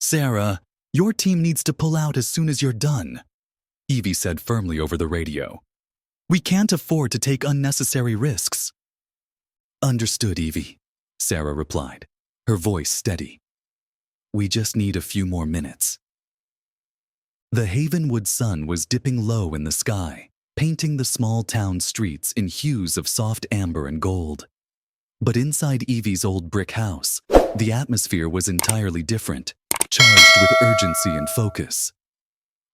Sarah, your team needs to pull out as soon as you're done, Evie said firmly over the radio. We can't afford to take unnecessary risks. Understood, Evie, Sarah replied, her voice steady. We just need a few more minutes. The Havenwood sun was dipping low in the sky, painting the small town streets in hues of soft amber and gold. But inside Evie's old brick house, the atmosphere was entirely different, charged with urgency and focus.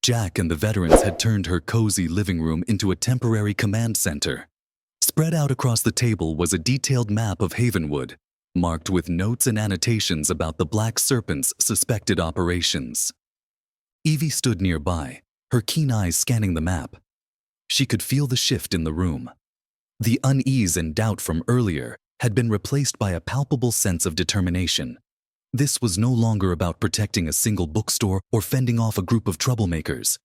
Jack and the veterans had turned her cozy living room into a temporary command center. Spread out across the table was a detailed map of Havenwood, marked with notes and annotations about the Black Serpent's suspected operations. Evie stood nearby, her keen eyes scanning the map. She could feel the shift in the room. The unease and doubt from earlier had been replaced by a palpable sense of determination. This was no longer about protecting a single bookstore or fending off a group of troublemakers.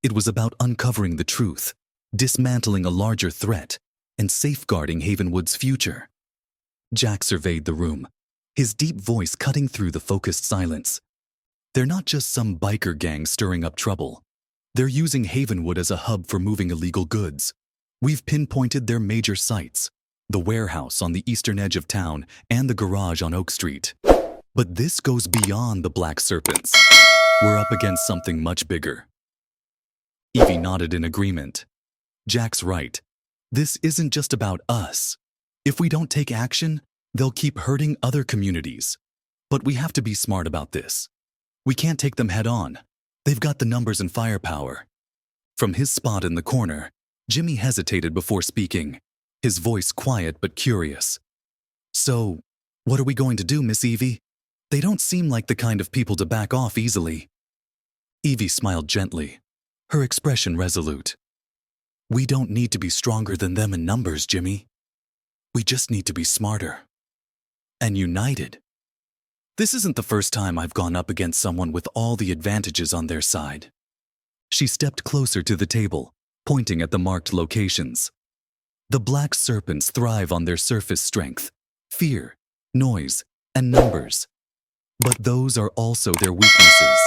It was about uncovering the truth, dismantling a larger threat, and safeguarding Havenwood's future. Jack surveyed the room, his deep voice cutting through the focused silence. They're not just some biker gang stirring up trouble. They're using Havenwood as a hub for moving illegal goods. We've pinpointed their major sites, the warehouse on the eastern edge of town and the garage on Oak Street. But this goes beyond the Black Serpents. We're up against something much bigger. Evie nodded in agreement. Jack's right. This isn't just about us. If we don't take action, they'll keep hurting other communities. But we have to be smart about this. We can't take them head on. They've got the numbers and firepower. From his spot in the corner, Jimmy hesitated before speaking, his voice quiet but curious. So, what are we going to do, Miss Evie? They don't seem like the kind of people to back off easily. Evie smiled gently, her expression resolute. We don't need to be stronger than them in numbers, Jimmy. We just need to be smarter. And united. This isn't the first time I've gone up against someone with all the advantages on their side. She stepped closer to the table, pointing at the marked locations. The Black Serpents thrive on their surface strength, fear, noise, and numbers. But those are also their weaknesses.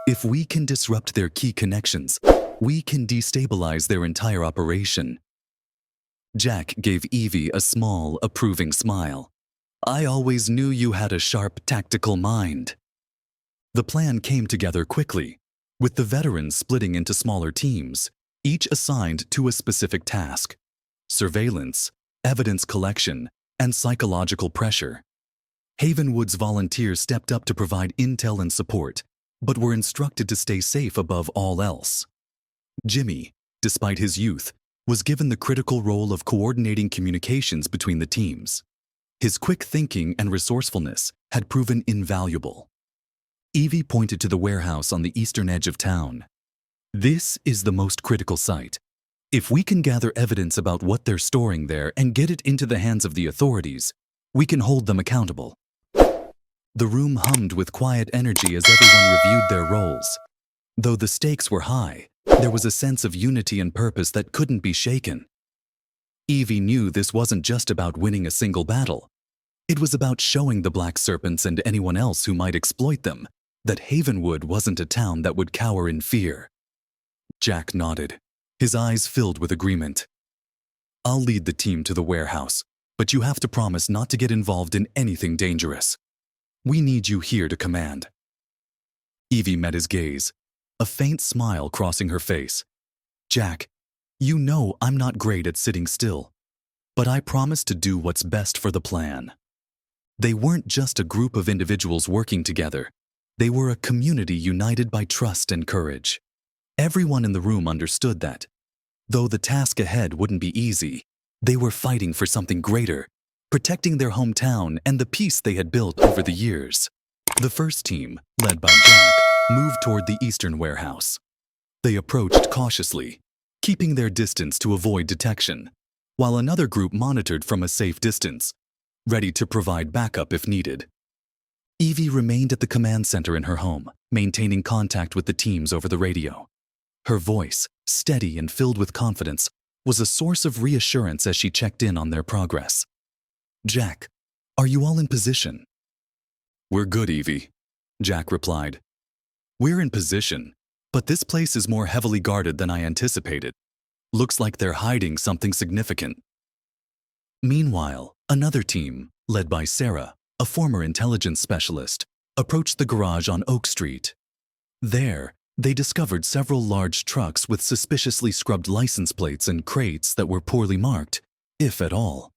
If we can disrupt their key connections, we can destabilize their entire operation. Jack gave Evie a small, approving smile. I always knew you had a sharp, tactical mind. The plan came together quickly, with the veterans splitting into smaller teams, each assigned to a specific task: surveillance, evidence collection, and psychological pressure. Havenwood's volunteers stepped up to provide intel and support, but were instructed to stay safe above all else. Jimmy, despite his youth, was given the critical role of coordinating communications between the teams. His quick thinking and resourcefulness had proven invaluable. Evie pointed to the warehouse on the eastern edge of town. This is the most critical site. If we can gather evidence about what they're storing there and get it into the hands of the authorities, we can hold them accountable. The room hummed with quiet energy as everyone reviewed their roles. Though the stakes were high, there was a sense of unity and purpose that couldn't be shaken. Evie knew this wasn't just about winning a single battle. It was about showing the Black Serpents and anyone else who might exploit them that Havenwood wasn't a town that would cower in fear. Jack nodded, his eyes filled with agreement. I'll lead the team to the warehouse, but you have to promise not to get involved in anything dangerous. We need you here to command. Evie met his gaze, a faint smile crossing her face. Jack, you know I'm not great at sitting still, but I promise to do what's best for the plan. They weren't just a group of individuals working together. They were a community united by trust and courage. Everyone in the room understood that. Though the task ahead wouldn't be easy, they were fighting for something greater, protecting their hometown and the peace they had built over the years. The first team, led by Jack, moved toward the eastern warehouse. They approached cautiously, keeping their distance to avoid detection, while another group monitored from a safe distance, ready to provide backup if needed. Evie remained at the command center in her home, maintaining contact with the teams over the radio. Her voice, steady and filled with confidence, was a source of reassurance as she checked in on their progress. Jack, are you all in position? We're good, Evie. Jack replied. We're in position, but this place is more heavily guarded than I anticipated. Looks like they're hiding something significant. Meanwhile, another team, led by Sarah, a former intelligence specialist, approached the garage on Oak Street. There, they discovered several large trucks with suspiciously scrubbed license plates and crates that were poorly marked, if at all.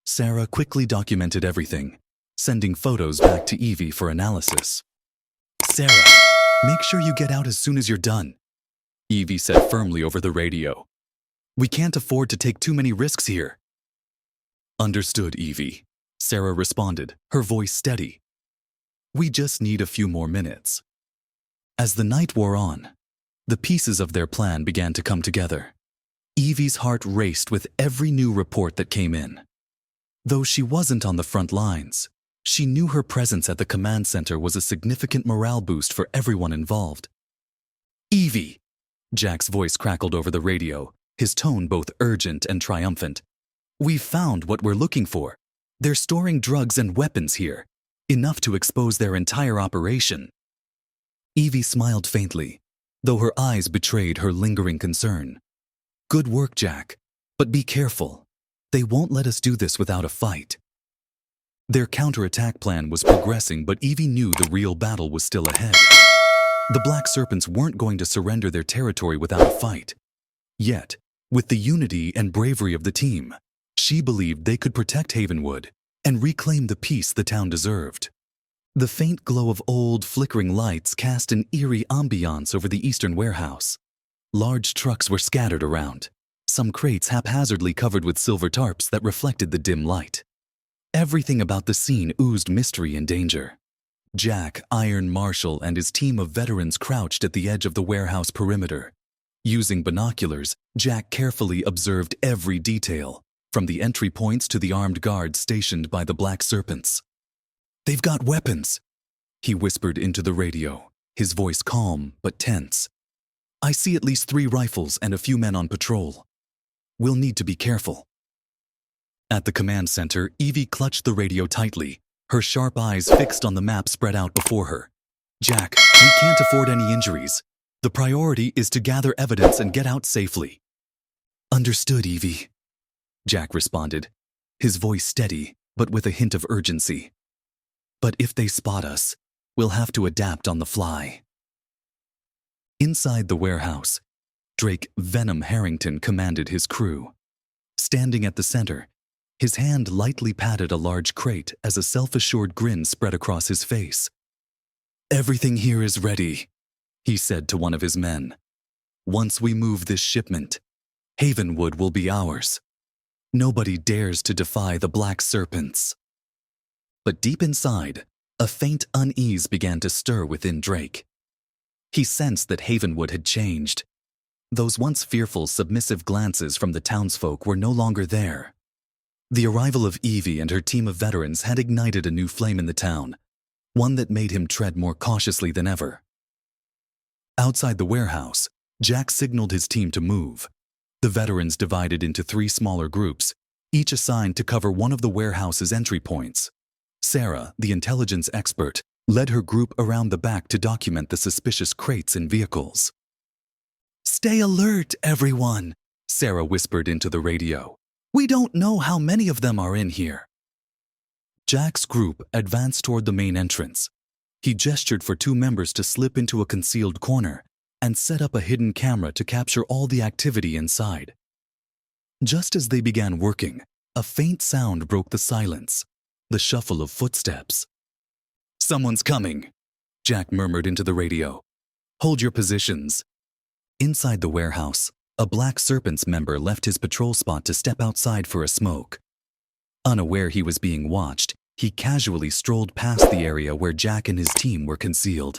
Sarah quickly documented everything, sending photos back to Evie for analysis. Sarah, make sure you get out as soon as you're done, Evie said firmly over the radio. We can't afford to take too many risks here. Understood, Evie, Sarah responded, her voice steady. We just need a few more minutes. As the night wore on, the pieces of their plan began to come together. Evie's heart raced with every new report that came in. Though she wasn't on the front lines, she knew her presence at the command center was a significant morale boost for everyone involved. Evie, Jack's voice crackled over the radio, his tone both urgent and triumphant. We've found what we're looking for. They're storing drugs and weapons here, enough to expose their entire operation. Evie smiled faintly, though her eyes betrayed her lingering concern. Good work, Jack, but be careful. They won't let us do this without a fight. Their counterattack plan was progressing, but Evie knew the real battle was still ahead. The Black Serpents weren't going to surrender their territory without a fight. Yet, with the unity and bravery of the team, she believed they could protect Havenwood and reclaim the peace the town deserved. The faint glow of old, flickering lights cast an eerie ambiance over the eastern warehouse. Large trucks were scattered around, some crates haphazardly covered with silver tarps that reflected the dim light. Everything about the scene oozed mystery and danger. Jack, Iron Marshall, and his team of veterans crouched at the edge of the warehouse perimeter. Using binoculars, Jack carefully observed every detail, from the entry points to the armed guards stationed by the Black Serpents. They've got weapons, he whispered into the radio, his voice calm but tense. I see at least 3 rifles and a few men on patrol. We'll need to be careful. At the command center, Evie clutched the radio tightly, her sharp eyes fixed on the map spread out before her. Jack, we can't afford any injuries. The priority is to gather evidence and get out safely. Understood, Evie, Jack responded, his voice steady, but with a hint of urgency. But if they spot us, we'll have to adapt on the fly. Inside the warehouse, Drake Venom Harrington commanded his crew. Standing at the center, his hand lightly patted a large crate as a self-assured grin spread across his face. Everything here is ready, he said to one of his men. Once we move this shipment, Havenwood will be ours. Nobody dares to defy the Black Serpents. But deep inside, a faint unease began to stir within Drake. He sensed that Havenwood had changed. Those once fearful, submissive glances from the townsfolk were no longer there. The arrival of Evie and her team of veterans had ignited a new flame in the town, one that made him tread more cautiously than ever. Outside the warehouse, Jack signaled his team to move. The veterans divided into 3 smaller groups, each assigned to cover one of the warehouse's entry points. Sarah, the intelligence expert, led her group around the back to document the suspicious crates and vehicles. Stay alert, everyone, Sarah whispered into the radio. We don't know how many of them are in here. Jack's group advanced toward the main entrance. He gestured for 2 members to slip into a concealed corner and set up a hidden camera to capture all the activity inside. Just as they began working, a faint sound broke the silence, the shuffle of footsteps. Someone's coming, Jack murmured into the radio. Hold your positions. Inside the warehouse, a Black Serpents member left his patrol spot to step outside for a smoke. Unaware he was being watched, he casually strolled past the area where Jack and his team were concealed.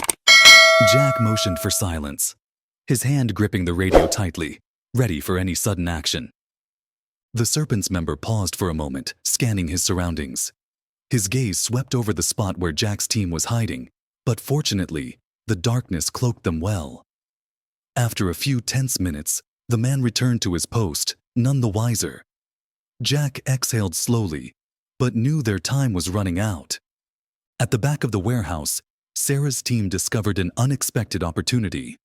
Jack motioned for silence, his hand gripping the radio tightly, ready for any sudden action. The Serpents member paused for a moment, scanning his surroundings. His gaze swept over the spot where Jack's team was hiding, but fortunately, the darkness cloaked them well. After a few tense minutes, the man returned to his post, none the wiser. Jack exhaled slowly, but knew their time was running out. At the back of the warehouse, Sarah's team discovered an unexpected opportunity.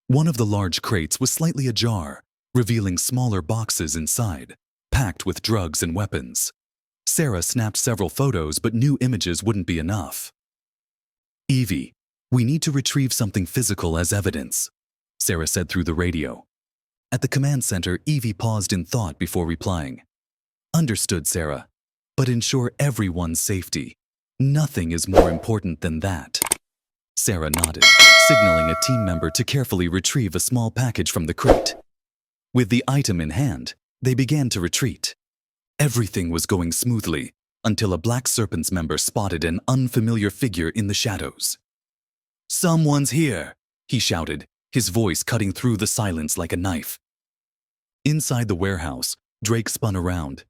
One of the large crates was slightly ajar, revealing smaller boxes inside, packed with drugs and weapons. Sarah snapped several photos, but new images wouldn't be enough. "Evie, we need to retrieve something physical as evidence," Sarah said through the radio. At the command center, Evie paused in thought before replying. "Understood, Sarah, but ensure everyone's safety. Nothing is more important than that." Sarah nodded, signaling a team member to carefully retrieve a small package from the crate. With the item in hand, they began to retreat. Everything was going smoothly until a Black Serpents member spotted an unfamiliar figure in the shadows. "Someone's here," he shouted, his voice cutting through the silence like a knife. Inside the warehouse, Drake spun around,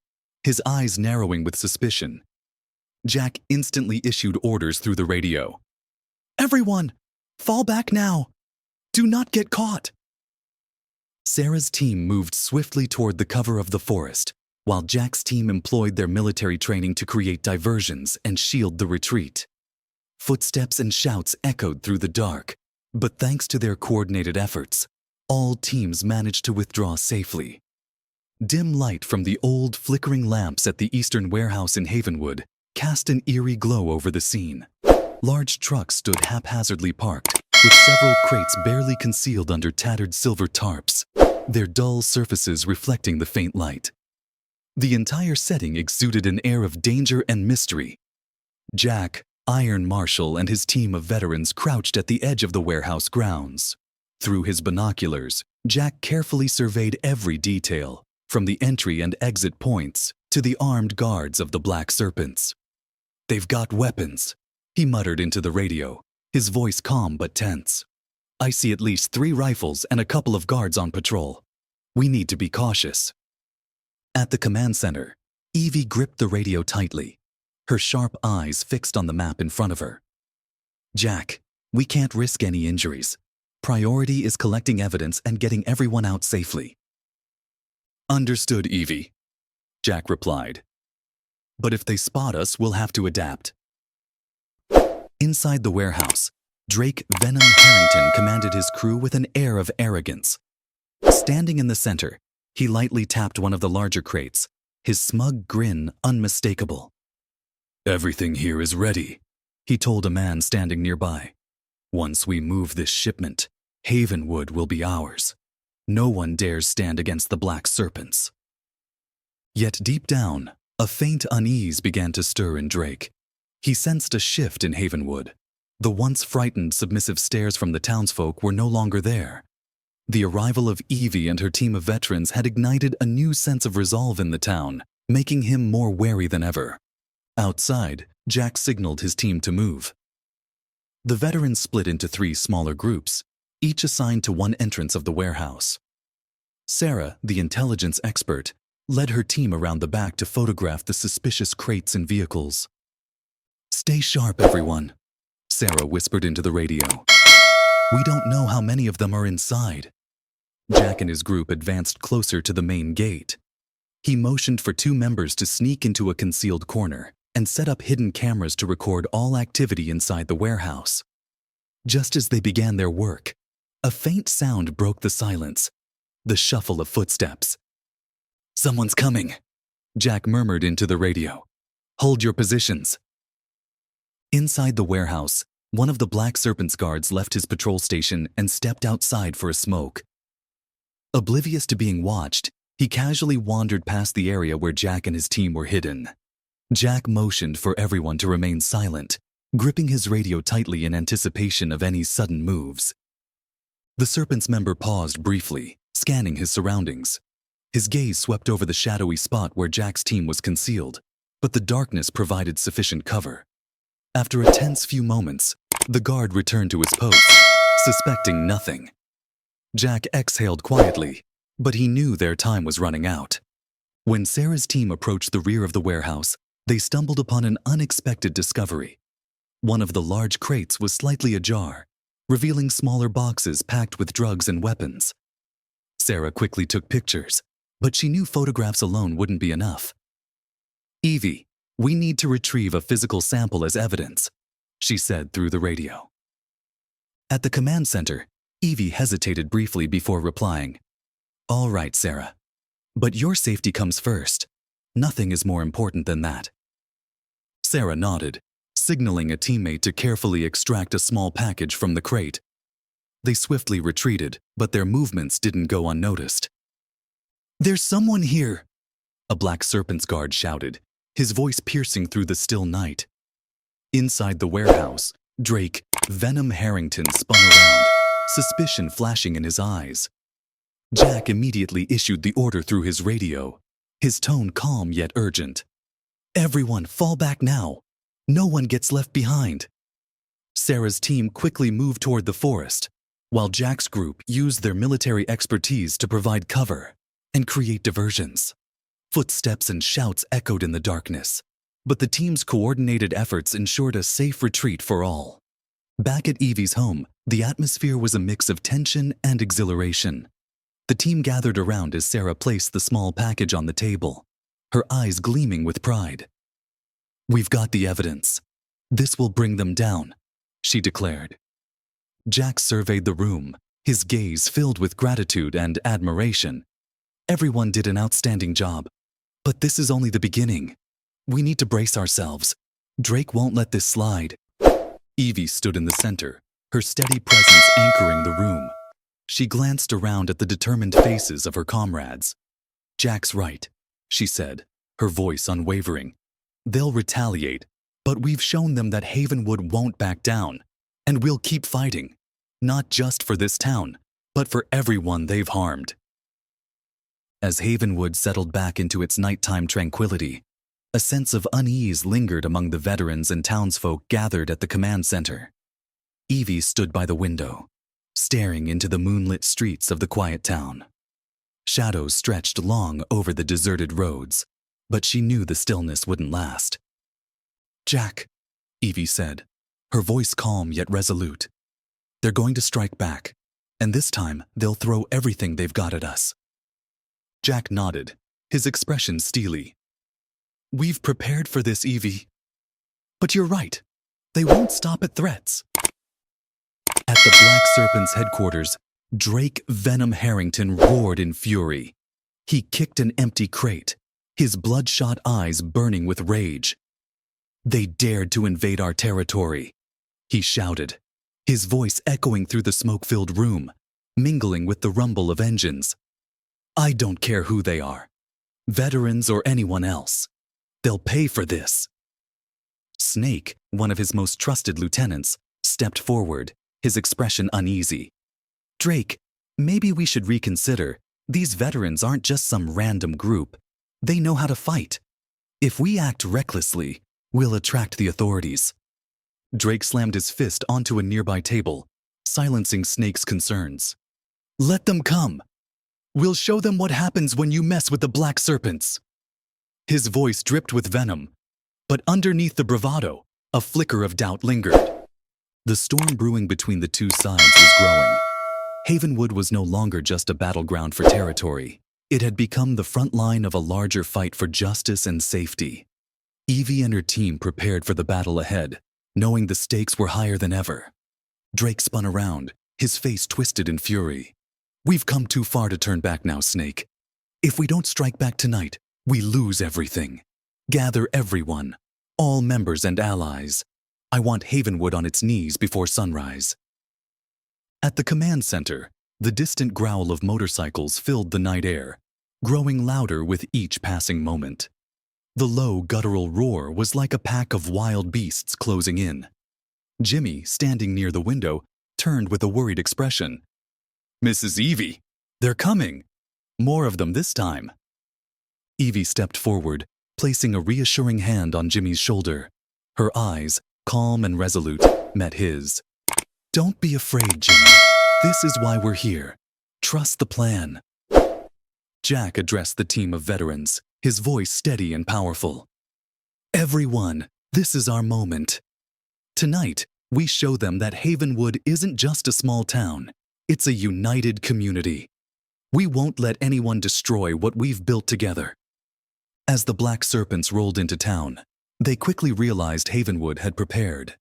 his eyes narrowing with suspicion. Jack instantly issued orders through the radio. "Everyone, fall back now! Do not get caught!" Sarah's team moved swiftly toward the cover of the forest, while Jack's team employed their military training to create diversions and shield the retreat. Footsteps and shouts echoed through the dark, but thanks to their coordinated efforts, all teams managed to withdraw safely. Dim light from the old, flickering lamps at the eastern warehouse in Havenwood cast an eerie glow over the scene. Large trucks stood haphazardly parked, with several crates barely concealed under tattered silver tarps, their dull surfaces reflecting the faint light. The entire setting exuded an air of danger and mystery. Jack, Iron Marshal, and his team of veterans crouched at the edge of the warehouse grounds. Through his binoculars, Jack carefully surveyed every detail, from the entry and exit points to the armed guards of the Black Serpents. "They've got weapons," he muttered into the radio, his voice calm but tense. "I see at least 3 rifles and a couple of guards on patrol. We need to be cautious." At the command center, Evie gripped the radio tightly, her sharp eyes fixed on the map in front of her. "Jack, we can't risk any injuries. Priority is collecting evidence and getting everyone out safely." "Understood, Evie," Jack replied. "But if they spot us, we'll have to adapt." Inside the warehouse, Drake Venom Harrington commanded his crew with an air of arrogance. Standing in the center, he lightly tapped one of the larger crates, his smug grin unmistakable. "Everything here is ready," he told a man standing nearby. "Once we move this shipment, Havenwood will be ours. No one dares stand against the Black Serpents." Yet deep down, a faint unease began to stir in Drake. He sensed a shift in Havenwood. The once frightened, submissive stares from the townsfolk were no longer there. The arrival of Evie and her team of veterans had ignited a new sense of resolve in the town, making him more wary than ever. Outside, Jack signaled his team to move. The veterans split into 3 smaller groups, each assigned to one entrance of the warehouse. Sarah, the intelligence expert, led her team around the back to photograph the suspicious crates and vehicles. "Stay sharp, everyone," Sarah whispered into the radio. "We don't know how many of them are inside." Jack and his group advanced closer to the main gate. He motioned for 2 members to sneak into a concealed corner and set up hidden cameras to record all activity inside the warehouse. Just as they began their work, a faint sound broke the silence, the shuffle of footsteps. "Someone's coming," Jack murmured into the radio. "Hold your positions." Inside the warehouse, one of the Black Serpents guards left his patrol station and stepped outside for a smoke. Oblivious to being watched, he casually wandered past the area where Jack and his team were hidden. Jack motioned for everyone to remain silent, gripping his radio tightly in anticipation of any sudden moves. The Serpents member paused briefly, scanning his surroundings. His gaze swept over the shadowy spot where Jack's team was concealed, but the darkness provided sufficient cover. After a tense few moments, the guard returned to his post, suspecting nothing. Jack exhaled quietly, but he knew their time was running out. When Sarah's team approached the rear of the warehouse, they stumbled upon an unexpected discovery. One of the large crates was slightly ajar, revealing smaller boxes packed with drugs and weapons. Sarah quickly took pictures, but she knew photographs alone wouldn't be enough. "Evie, we need to retrieve a physical sample as evidence," she said through the radio. At the command center, Evie hesitated briefly before replying. All right, Sarah. But your safety comes first. Nothing is more important than that. Sarah nodded, signaling a teammate to carefully extract a small package from the crate. They swiftly retreated, but their movements didn't go unnoticed. There's someone here, a black serpent's guard shouted, his voice piercing through the still night. Inside the warehouse, Drake, Venom Harrington, spun around, suspicion flashing in his eyes. Jack immediately issued the order through his radio, his tone calm yet urgent. Everyone, fall back now. No one gets left behind. Sarah's team quickly moved toward the forest, while Jack's group used their military expertise to provide cover and create diversions. Footsteps and shouts echoed in the darkness, but the team's coordinated efforts ensured a safe retreat for all. Back at Evie's home, the atmosphere was a mix of tension and exhilaration. The team gathered around as Sarah placed the small package on the table, her eyes gleaming with pride. We've got the evidence. This will bring them down, she declared. Jack surveyed the room, his gaze filled with gratitude and admiration. Everyone did an outstanding job, but this is only the beginning. We need to brace ourselves. Drake won't let this slide. Evie stood in the center, her steady presence anchoring the room. She glanced around at the determined faces of her comrades. Jack's right, she said, her voice unwavering. They'll retaliate, but we've shown them that Havenwood won't back down, and we'll keep fighting, not just for this town, but for everyone they've harmed. As Havenwood settled back into its nighttime tranquility, a sense of unease lingered among the veterans and townsfolk gathered at the command center. Evie stood by the window, staring into the moonlit streets of the quiet town. Shadows stretched long over the deserted roads, but she knew the stillness wouldn't last. Jack, Evie said, her voice calm yet resolute. They're going to strike back, and this time they'll throw everything they've got at us. Jack nodded, his expression steely. We've prepared for this, Evie. But you're right. They won't stop at threats. At the Black Serpent's headquarters, Drake Venom Harrington roared in fury. He kicked an empty crate, his bloodshot eyes burning with rage. They dared to invade our territory, he shouted, his voice echoing through the smoke-filled room, mingling with the rumble of engines. I don't care who they are, veterans or anyone else. They'll pay for this. Snake, one of his most trusted lieutenants, stepped forward, his expression uneasy. Drake, maybe we should reconsider. These veterans aren't just some random group. They know how to fight. If we act recklessly, we'll attract the authorities. Drake slammed his fist onto a nearby table, silencing Snake's concerns. Let them come. We'll show them what happens when you mess with the Black Serpents. His voice dripped with venom, but underneath the bravado, a flicker of doubt lingered. The storm brewing between the two sides was growing. Havenwood was no longer just a battleground for territory. It had become the front line of a larger fight for justice and safety. Evie and her team prepared for the battle ahead, knowing the stakes were higher than ever. Drake spun around, his face twisted in fury. We've come too far to turn back now, Snake. If we don't strike back tonight, we lose everything. Gather everyone, all members and allies. I want Havenwood on its knees before sunrise. At the command center, the distant growl of motorcycles filled the night air, growing louder with each passing moment. The low, guttural roar was like a pack of wild beasts closing in. Jimmy, standing near the window, turned with a worried expression. Mrs. Evie, they're coming. More of them this time. Evie stepped forward, placing a reassuring hand on Jimmy's shoulder. Her eyes, calm and resolute, met his. Don't be afraid, Jimmy. This is why we're here. Trust the plan. Jack addressed the team of veterans, his voice steady and powerful. Everyone, this is our moment. Tonight, we show them that Havenwood isn't just a small town. It's a united community. We won't let anyone destroy what we've built together. As the Black Serpents rolled into town, they quickly realized Havenwood had prepared.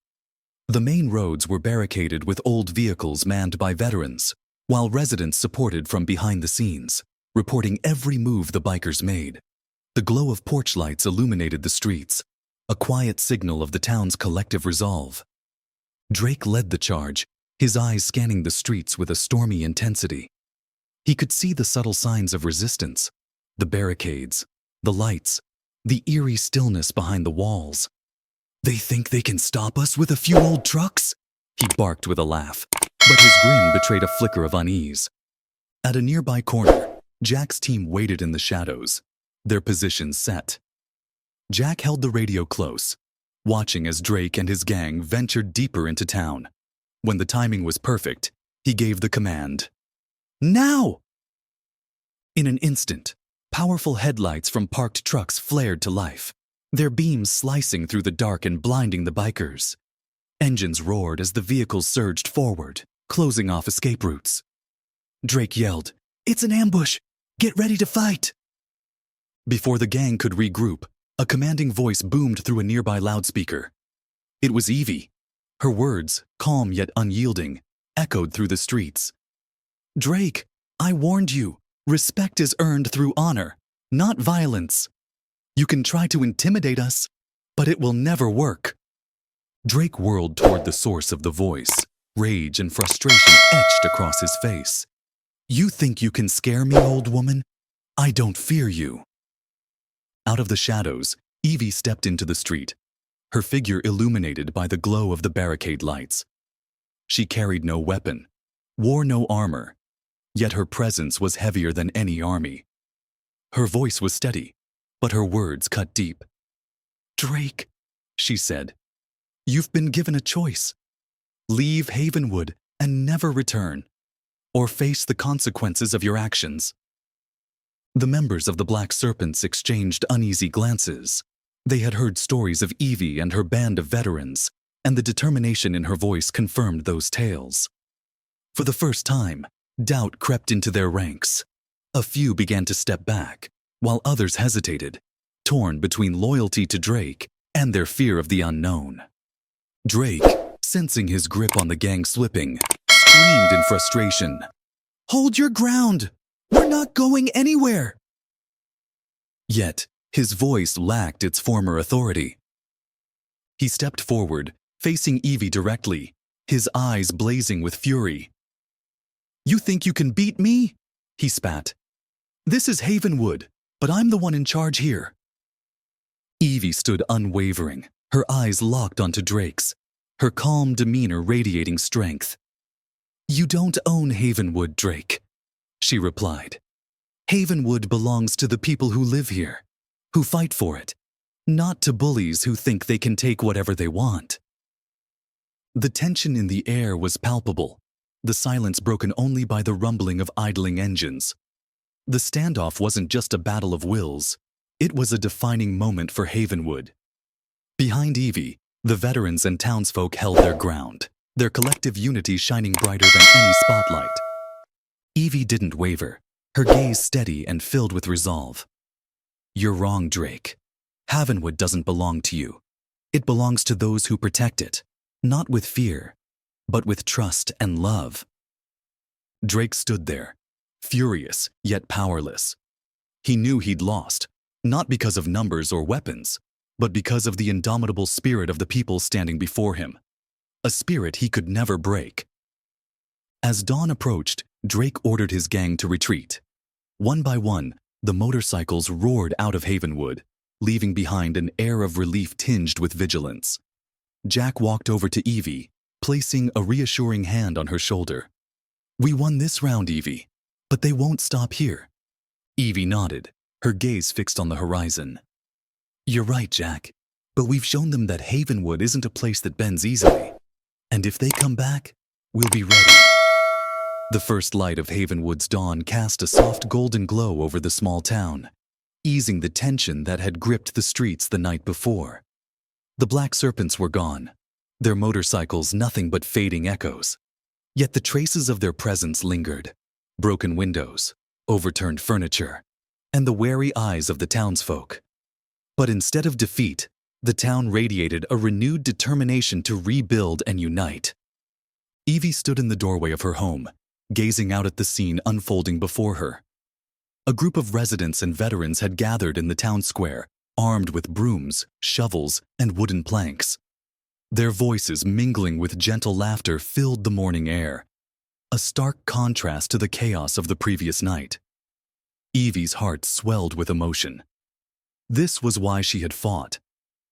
The main roads were barricaded with old vehicles manned by veterans, while residents supported from behind the scenes, reporting every move the bikers made. The glow of porch lights illuminated the streets, a quiet signal of the town's collective resolve. Drake led the charge, his eyes scanning the streets with a stormy intensity. He could see the subtle signs of resistance, the barricades, the lights, the eerie stillness behind the walls. "They think they can stop us with a few old trucks?" he barked with a laugh, but his grin betrayed a flicker of unease. At a nearby corner, Jack's team waited in the shadows, their positions set. Jack held the radio close, watching as Drake and his gang ventured deeper into town. When the timing was perfect, he gave the command, "Now!" In an instant, powerful headlights from parked trucks flared to life, their beams slicing through the dark and blinding the bikers. Engines roared as the vehicles surged forward, closing off escape routes. Drake yelled, "It's an ambush! Get ready to fight!" Before the gang could regroup, a commanding voice boomed through a nearby loudspeaker. It was Evie. Her words, calm yet unyielding, echoed through the streets. "Drake, I warned you. Respect is earned through honor, not violence. You can try to intimidate us, but it will never work." Drake whirled toward the source of the voice, rage and frustration etched across his face. "You think you can scare me, old woman? I don't fear you." Out of the shadows, Evie stepped into the street, her figure illuminated by the glow of the barricade lights. She carried no weapon, wore no armor, yet her presence was heavier than any army. Her voice was steady, but her words cut deep. "Drake," she said, "you've been given a choice. Leave Havenwood and never return, or face the consequences of your actions." The members of the Black Serpents exchanged uneasy glances. They had heard stories of Evie and her band of veterans, and the determination in her voice confirmed those tales. For the first time, doubt crept into their ranks. A few began to step back, while others hesitated, torn between loyalty to Drake and their fear of the unknown. Drake, sensing his grip on the gang slipping, screamed in frustration, "Hold your ground! We're not going anywhere!" Yet, his voice lacked its former authority. He stepped forward, facing Evie directly, his eyes blazing with fury. "You think you can beat me?" he spat. "This is Havenwood, but I'm the one in charge here." Evie stood unwavering, her eyes locked onto Drake's, her calm demeanor radiating strength. "You don't own Havenwood, Drake," she replied. "Havenwood belongs to the people who live here, who fight for it, not to bullies who think they can take whatever they want." The tension in the air was palpable, the silence broken only by the rumbling of idling engines. The standoff wasn't just a battle of wills, it was a defining moment for Havenwood. Behind Evie, the veterans and townsfolk held their ground, their collective unity shining brighter than any spotlight. Evie didn't waver, her gaze steady and filled with resolve. "You're wrong, Drake. Havenwood doesn't belong to you. It belongs to those who protect it, not with fear, but with trust and love." Drake stood there, furious yet powerless. He knew he'd lost, not because of numbers or weapons, but because of the indomitable spirit of the people standing before him, a spirit he could never break. As dawn approached, Drake ordered his gang to retreat. One by one, the motorcycles roared out of Havenwood, leaving behind an air of relief tinged with vigilance. Jack walked over to Evie, placing a reassuring hand on her shoulder. "We won this round, Evie, but they won't stop here." Evie nodded, her gaze fixed on the horizon. "You're right, Jack, but we've shown them that Havenwood isn't a place that bends easily. And if they come back, we'll be ready." The first light of Havenwood's dawn cast a soft golden glow over the small town, easing the tension that had gripped the streets the night before. The Black Serpents were gone, their motorcycles nothing but fading echoes. Yet the traces of their presence lingered: broken windows, overturned furniture, and the wary eyes of the townsfolk. But instead of defeat, The town radiated a renewed determination to rebuild and unite. Evie stood in the doorway of her home, gazing out at the scene unfolding before her. A group of residents and veterans had gathered in the town square, armed with brooms, shovels, and wooden planks. Their voices mingling with gentle laughter filled the morning air, a stark contrast to the chaos of the previous night. Evie's heart swelled with emotion. This was why she had fought,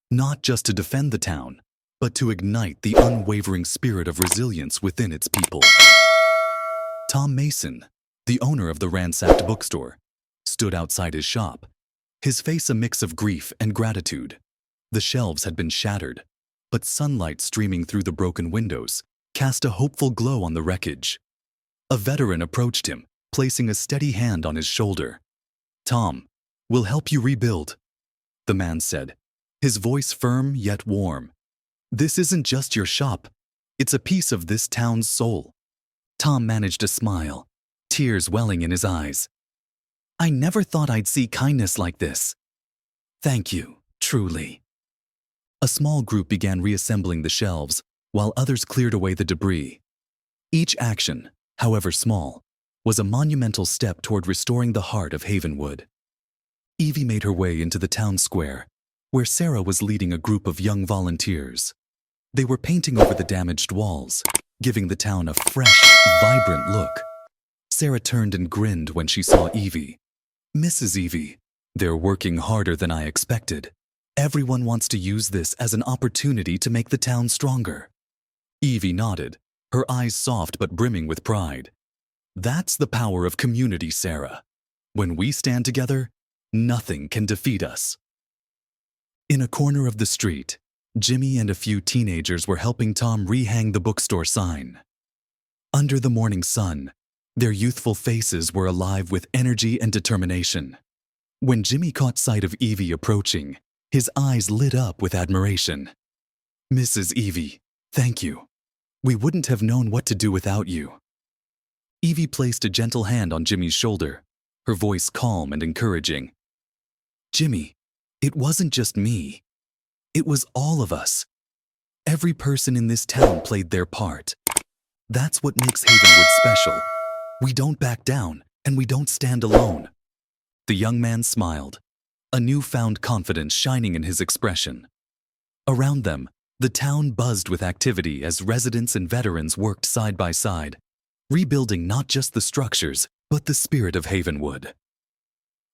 not just to defend the town, but to ignite the unwavering spirit of resilience within its people. Tom Mason, the owner of the ransacked bookstore, stood outside his shop, his face a mix of grief and gratitude. The shelves had been shattered, but sunlight streaming through the broken windows cast a hopeful glow on the wreckage. A veteran approached him, placing a steady hand on his shoulder. "Tom, we'll help you rebuild," the man said, his voice firm yet warm. "This isn't just your shop. It's a piece of this town's soul." Tom managed a smile, tears welling in his eyes. "I never thought I'd see kindness like this. Thank you, truly." A small group began reassembling the shelves, while others cleared away the debris. Each action, however small, was a monumental step toward restoring the heart of Havenwood. Evie made her way into the town square, where Sarah was leading a group of young volunteers. They were painting over the damaged walls, giving the town a fresh, vibrant look. Sarah turned and grinned when she saw Evie. "Mrs. Evie, they're working harder than I expected. Everyone wants to use this as an opportunity to make the town stronger." Evie nodded, her eyes soft but brimming with pride. "That's the power of community, Sarah. When we stand together, nothing can defeat us." In a corner of the street, Jimmy and a few teenagers were helping Tom rehang the bookstore sign. Under the morning sun, their youthful faces were alive with energy and determination. When Jimmy caught sight of Evie approaching, his eyes lit up with admiration. "Mrs. Evie, thank you. We wouldn't have known what to do without you." Evie placed a gentle hand on Jimmy's shoulder, her voice calm and encouraging. "Jimmy, it wasn't just me. It was all of us. Every person in this town played their part. That's what makes Havenwood special. We don't back down, and we don't stand alone." The young man smiled, a newfound confidence shining in his expression. Around them, the town buzzed with activity as residents and veterans worked side by side, rebuilding not just the structures, but the spirit of Havenwood.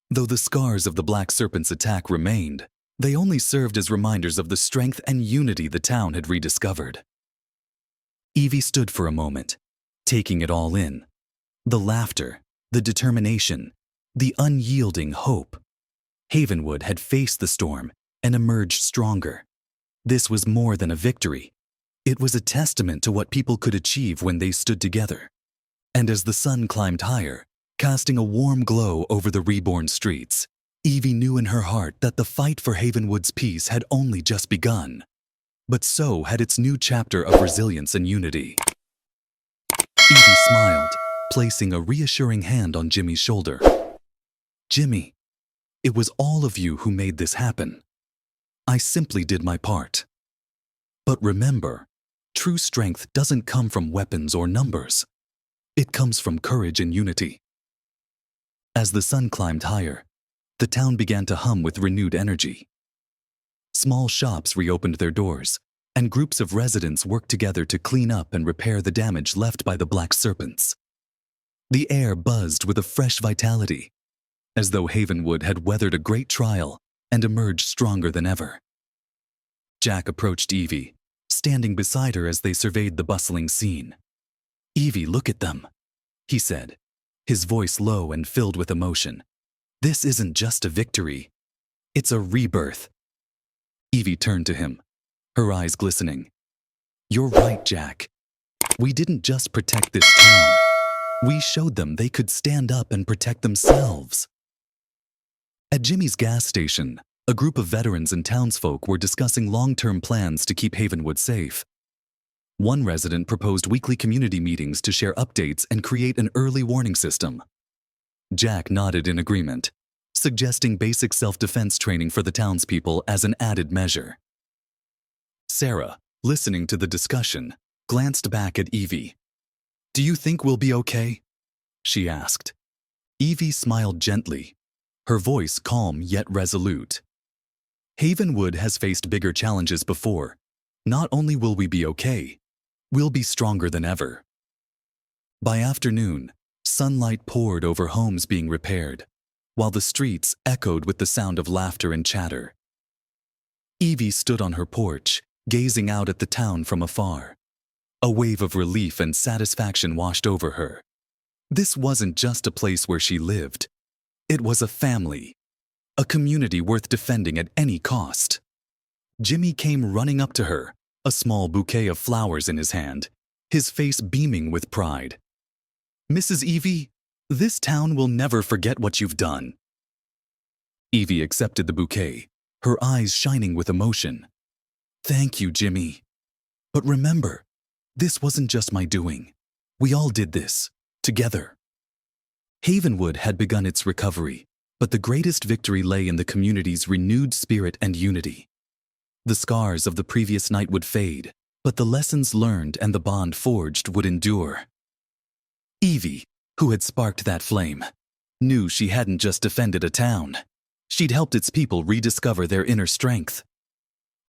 Though the scars of the Black Serpent's attack remained, they only served as reminders of the strength and unity the town had rediscovered. Evie stood for a moment, taking it all in. The laughter, the determination, the unyielding hope. Havenwood had faced the storm and emerged stronger. This was more than a victory. It was a testament to what people could achieve when they stood together. And as the sun climbed higher, casting a warm glow over the reborn streets, Evie knew in her heart that the fight for Havenwood's peace had only just begun. But so had its new chapter of resilience and unity. Evie smiled, placing a reassuring hand on Jimmy's shoulder. "Jimmy, it was all of you who made this happen. I simply did my part. But remember, true strength doesn't come from weapons or numbers. It comes from courage and unity." As the sun climbed higher, the town began to hum with renewed energy. Small shops reopened their doors, and groups of residents worked together to clean up and repair the damage left by the Black Serpents. The air buzzed with a fresh vitality, as though Havenwood had weathered a great trial and emerged stronger than ever. Jack approached Evie, standing beside her as they surveyed the bustling scene. "Evie, look at them," he said, his voice low and filled with emotion. "This isn't just a victory. It's a rebirth." Evie turned to him, her eyes glistening. "You're right, Jack. We didn't just protect this town. We showed them they could stand up and protect themselves." At Jimmy's gas station, a group of veterans and townsfolk were discussing long-term plans to keep Havenwood safe. One resident proposed weekly community meetings to share updates and create an early warning system. Jack nodded in agreement, suggesting basic self-defense training for the townspeople as an added measure. Sarah, listening to the discussion, glanced back at Evie. "Do you think we'll be okay?" she asked. Evie smiled gently, her voice calm yet resolute. "Havenwood has faced bigger challenges before. Not only will we be okay, we'll be stronger than ever." By afternoon, sunlight poured over homes being repaired, while the streets echoed with the sound of laughter and chatter. Evie stood on her porch, gazing out at the town from afar. A wave of relief and satisfaction washed over her. This wasn't just a place where she lived. It was a family, a community worth defending at any cost. Jimmy came running up to her, a small bouquet of flowers in his hand, his face beaming with pride. "Mrs. Evie, this town will never forget what you've done." Evie accepted the bouquet, her eyes shining with emotion. "Thank you, Jimmy. But remember, this wasn't just my doing. We all did this, together." Havenwood had begun its recovery, but the greatest victory lay in the community's renewed spirit and unity. The scars of the previous night would fade, but the lessons learned and the bond forged would endure. Evie, who had sparked that flame, knew she hadn't just defended a town. She'd helped its people rediscover their inner strength.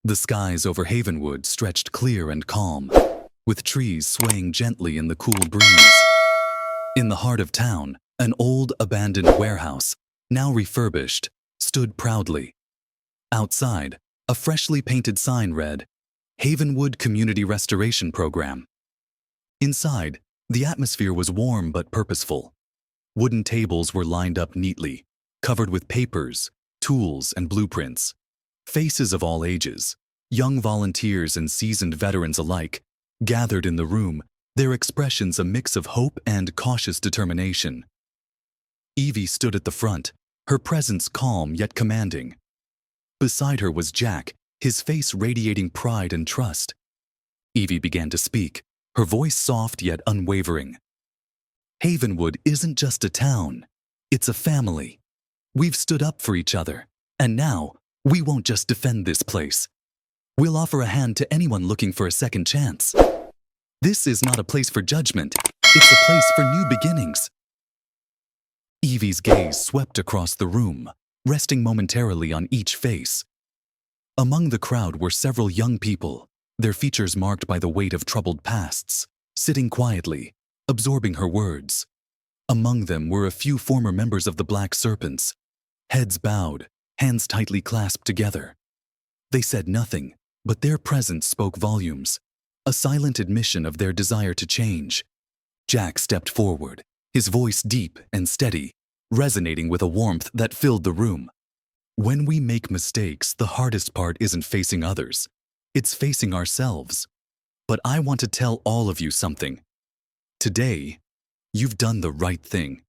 The skies over Havenwood stretched clear and calm, with trees swaying gently in the cool breeze. In the heart of town, an old abandoned warehouse, now refurbished, stood proudly. Outside, a freshly painted sign read, "Havenwood Community Restoration Program." Inside, the atmosphere was warm but purposeful. Wooden tables were lined up neatly, covered with papers, tools, and blueprints. Faces of all ages, young volunteers and seasoned veterans alike, gathered in the room, their expressions a mix of hope and cautious determination. Evie stood at the front, her presence calm yet commanding. Beside her was Jack, his face radiating pride and trust. Evie began to speak, her voice soft yet unwavering. "Havenwood isn't just a town, it's a family. We've stood up for each other, and now we won't just defend this place. We'll offer a hand to anyone looking for a second chance. This is not a place for judgment, it's a place for new beginnings." Evie's gaze swept across the room, resting momentarily on each face. Among the crowd were several young people, their features marked by the weight of troubled pasts, sitting quietly, absorbing her words. Among them were a few former members of the Black Serpents, heads bowed, hands tightly clasped together. They said nothing, but their presence spoke volumes, a silent admission of their desire to change. Jack stepped forward, his voice deep and steady, resonating with a warmth that filled the room. "When we make mistakes, the hardest part isn't facing others. It's facing ourselves. But I want to tell all of you something. Today, you've done the right thing.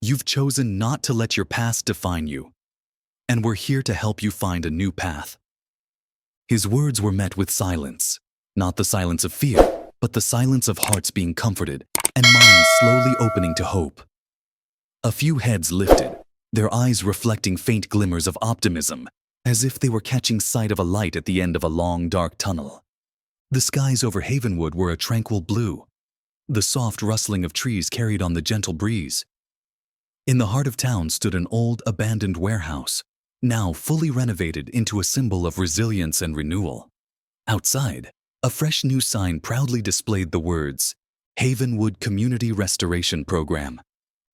You've chosen not to let your past define you. And we're here to help you find a new path." His words were met with silence, not the silence of fear, but the silence of hearts being comforted and minds slowly opening to hope. A few heads lifted, their eyes reflecting faint glimmers of optimism, as if they were catching sight of a light at the end of a long, dark tunnel. The skies over Havenwood were a tranquil blue. The soft rustling of trees carried on the gentle breeze. In the heart of town stood an old, abandoned warehouse, now fully renovated into a symbol of resilience and renewal. Outside, a fresh new sign proudly displayed the words, "Havenwood Community Restoration Program."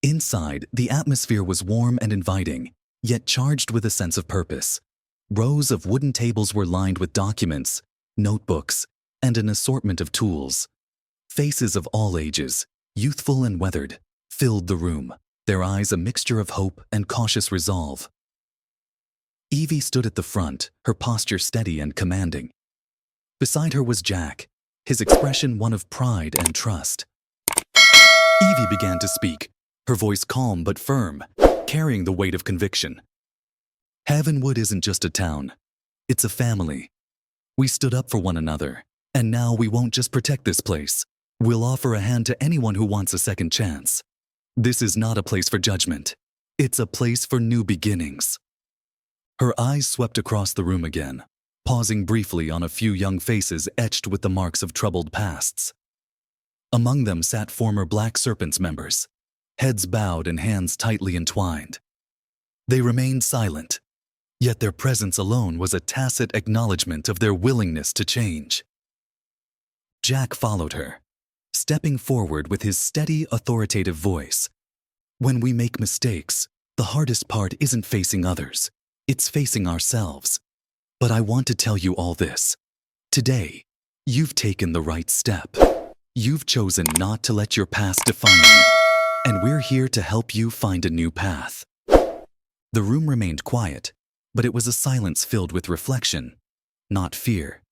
Inside, the atmosphere was warm and inviting, yet charged with a sense of purpose. Rows of wooden tables were lined with documents, notebooks, and an assortment of tools. Faces of all ages, youthful and weathered, filled the room, their eyes a mixture of hope and cautious resolve. Evie stood at the front, her posture steady and commanding. Beside her was Jack, his expression one of pride and trust. Evie began to speak, her voice calm but firm, carrying the weight of conviction. "Havenwood isn't just a town. It's a family. We stood up for one another, and now we won't just protect this place. We'll offer a hand to anyone who wants a second chance. This is not a place for judgment. It's a place for new beginnings. Her eyes swept across the room again, pausing briefly on a few young faces etched with the marks of troubled pasts. Among them sat former Black Serpents members, heads bowed and hands tightly entwined. They remained silent, yet their presence alone was a tacit acknowledgement of their willingness to change. Jack followed her, stepping forward with his steady, authoritative voice. When we make mistakes, the hardest part isn't facing others, it's facing ourselves. But I want to tell you all this. Today, you've taken the right step. You've chosen not to let your past define you, and we're here to help you find a new path. The room remained quiet, but it was a silence filled with reflection, not fear.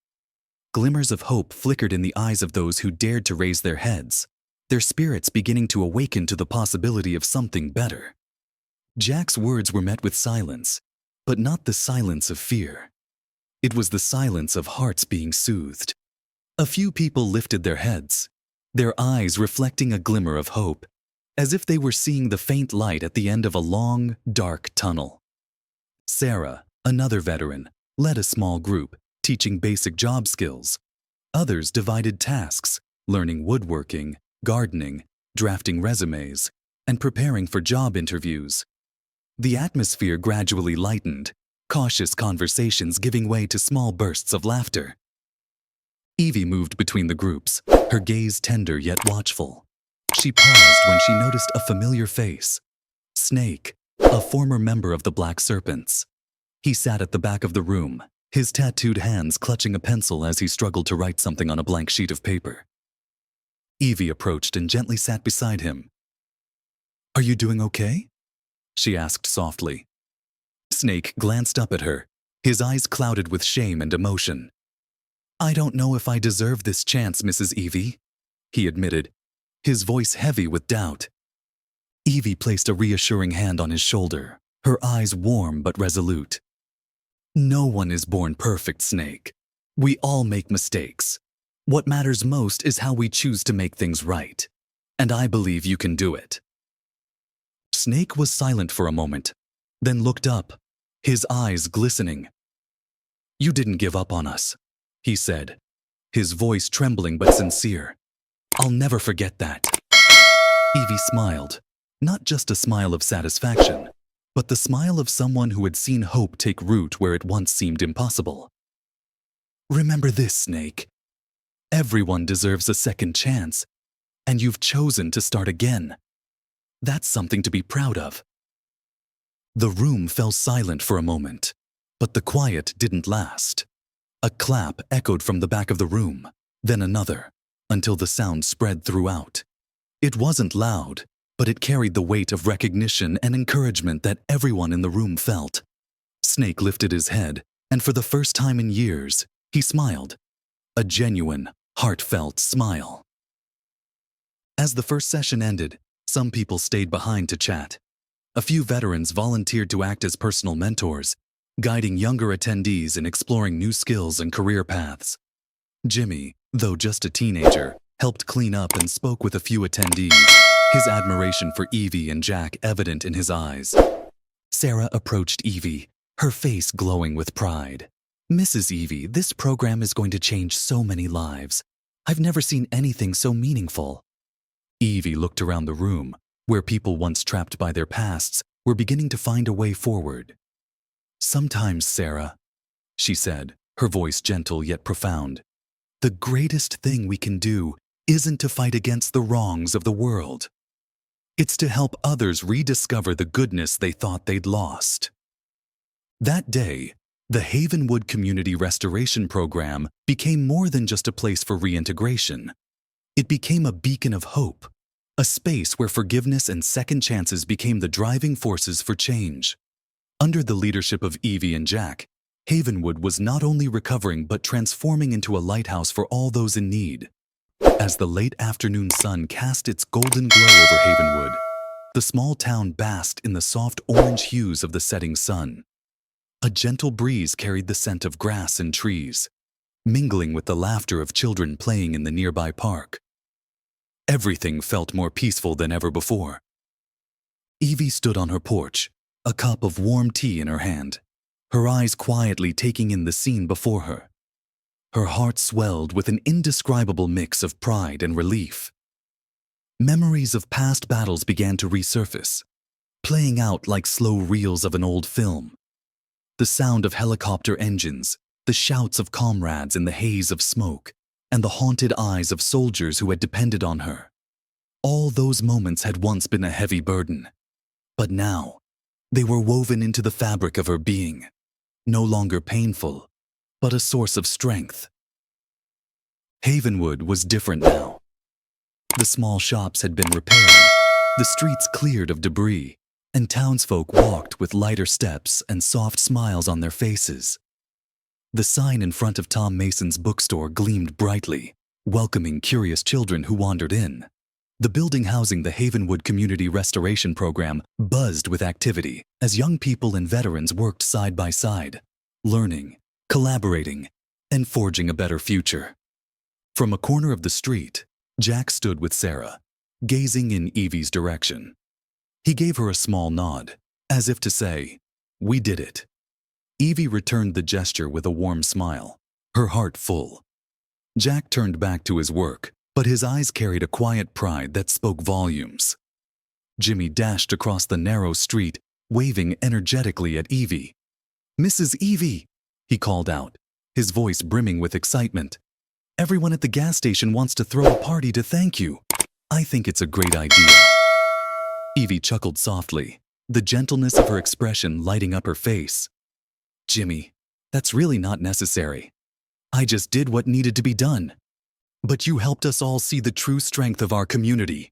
Glimmers of hope flickered in the eyes of those who dared to raise their heads, their spirits beginning to awaken to the possibility of something better. Jack's words were met with silence, but not the silence of fear. It was the silence of hearts being soothed. A few people lifted their heads, their eyes reflecting a glimmer of hope, as if they were seeing the faint light at the end of a long, dark tunnel. Sarah, another veteran, led a small group, teaching basic job skills. Others divided tasks, learning woodworking, gardening, drafting resumes, and preparing for job interviews. The atmosphere gradually lightened, cautious conversations giving way to small bursts of laughter. Evie moved between the groups, her gaze tender yet watchful. She paused when she noticed a familiar face. Snake, a former member of the Black Serpents. He sat at the back of the room, his tattooed hands clutching a pencil as he struggled to write something on a blank sheet of paper. Evie approached and gently sat beside him. "Are you doing okay?" she asked softly. Snake glanced up at her, his eyes clouded with shame and emotion. "I don't know if I deserve this chance, Mrs. Evie," he admitted, his voice heavy with doubt. Evie placed a reassuring hand on his shoulder, her eyes warm but resolute. "No one is born perfect, Snake. We all make mistakes. What matters most is how we choose to make things right. And I believe you can do it." Snake was silent for a moment, then looked up, his eyes glistening. "You didn't give up on us," he said, his voice trembling but sincere. "I'll never forget that." Evie smiled, not just a smile of satisfaction, but the smile of someone who had seen hope take root where it once seemed impossible. "Remember this, Snake. Everyone deserves a second chance, and you've chosen to start again. That's something to be proud of." The room fell silent for a moment, but the quiet didn't last. A clap echoed from the back of the room, then another, until the sound spread throughout. It wasn't loud, but it carried the weight of recognition and encouragement that everyone in the room felt. Snake lifted his head, and for the first time in years, he smiled. A genuine, heartfelt smile. As the first session ended, some people stayed behind to chat. A few veterans volunteered to act as personal mentors, guiding younger attendees in exploring new skills and career paths. Jimmy, though just a teenager, helped clean up and spoke with a few attendees, his admiration for Evie and Jack evident in his eyes. Sarah approached Evie, her face glowing with pride. "Mrs. Evie, this program is going to change so many lives. I've never seen anything so meaningful." Evie looked around the room, where people once trapped by their pasts were beginning to find a way forward. "Sometimes, Sarah," she said, her voice gentle yet profound, "the greatest thing we can do isn't to fight against the wrongs of the world. It's to help others rediscover the goodness they thought they'd lost." That day, the Havenwood Community Restoration Program became more than just a place for reintegration. It became a beacon of hope, a space where forgiveness and second chances became the driving forces for change. Under the leadership of Evie and Jack, Havenwood was not only recovering but transforming into a lighthouse for all those in need. As the late afternoon sun cast its golden glow over Havenwood, the small town basked in the soft orange hues of the setting sun. A gentle breeze carried the scent of grass and trees, mingling with the laughter of children playing in the nearby park. Everything felt more peaceful than ever before. Evie stood on her porch, a cup of warm tea in her hand, her eyes quietly taking in the scene before her. Her heart swelled with an indescribable mix of pride and relief. Memories of past battles began to resurface, playing out like slow reels of an old film. The sound of helicopter engines, the shouts of comrades in the haze of smoke, and the haunted eyes of soldiers who had depended on her. All those moments had once been a heavy burden, but now they were woven into the fabric of her being, no longer painful, but a source of strength. Havenwood was different now. The small shops had been repaired, the streets cleared of debris, and townsfolk walked with lighter steps and soft smiles on their faces. The sign in front of Tom Mason's bookstore gleamed brightly, welcoming curious children who wandered in. The building housing the Havenwood Community Restoration Program buzzed with activity as young people and veterans worked side by side, learning, collaborating, and forging a better future. From a corner of the street, Jack stood with Sarah, gazing in Evie's direction. He gave her a small nod, as if to say, "We did it." Evie returned the gesture with a warm smile, her heart full. Jack turned back to his work, but his eyes carried a quiet pride that spoke volumes. Jimmy dashed across the narrow street, waving energetically at Evie. "Mrs. Evie," he called out, his voice brimming with excitement. "Everyone at the gas station wants to throw a party to thank you. I think it's a great idea." Evie chuckled softly, the gentleness of her expression lighting up her face. "Jimmy, that's really not necessary. I just did what needed to be done." "But you helped us all see the true strength of our community,"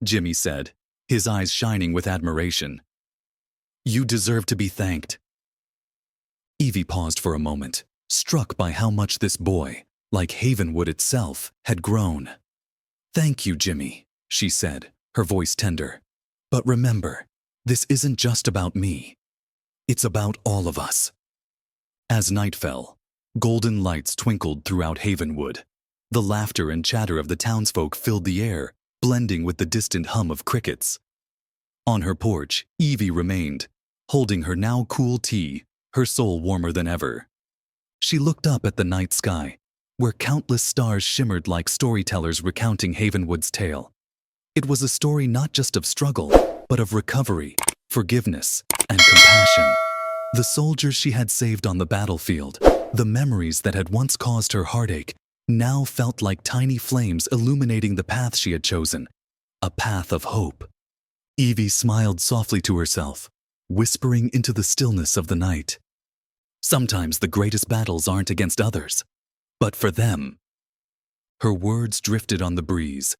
Jimmy said, his eyes shining with admiration. "You deserve to be thanked." Evie paused for a moment, struck by how much this boy, like Havenwood itself, had grown. "Thank you, Jimmy," she said, her voice tender. "But remember, this isn't just about me. It's about all of us." As night fell, golden lights twinkled throughout Havenwood. The laughter and chatter of the townsfolk filled the air, blending with the distant hum of crickets. On her porch, Evie remained, holding her now cool tea, her soul warmer than ever. She looked up at the night sky, where countless stars shimmered like storytellers recounting Havenwood's tale. It was a story not just of struggle, but of recovery, forgiveness, and compassion. The soldiers she had saved on the battlefield, the memories that had once caused her heartache, now felt like tiny flames illuminating the path she had chosen, a path of hope. Evie smiled softly to herself, whispering into the stillness of the night. Sometimes the greatest battles aren't against others, but for them. Her words drifted on the breeze,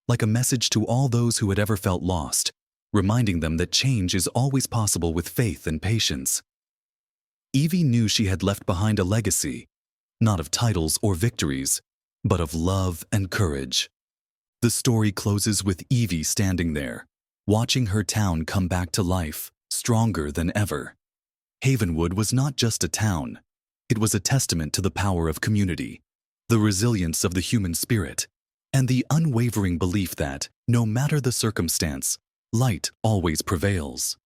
like a message to all those who had ever felt lost, reminding them that change is always possible with faith and patience. Evie knew she had left behind a legacy, not of titles or victories, but of love and courage. The story closes with Evie standing there, watching her town come back to life, stronger than ever. Havenwood was not just a town. It was a testament to the power of community, the resilience of the human spirit, and the unwavering belief that, no matter the circumstance, light always prevails.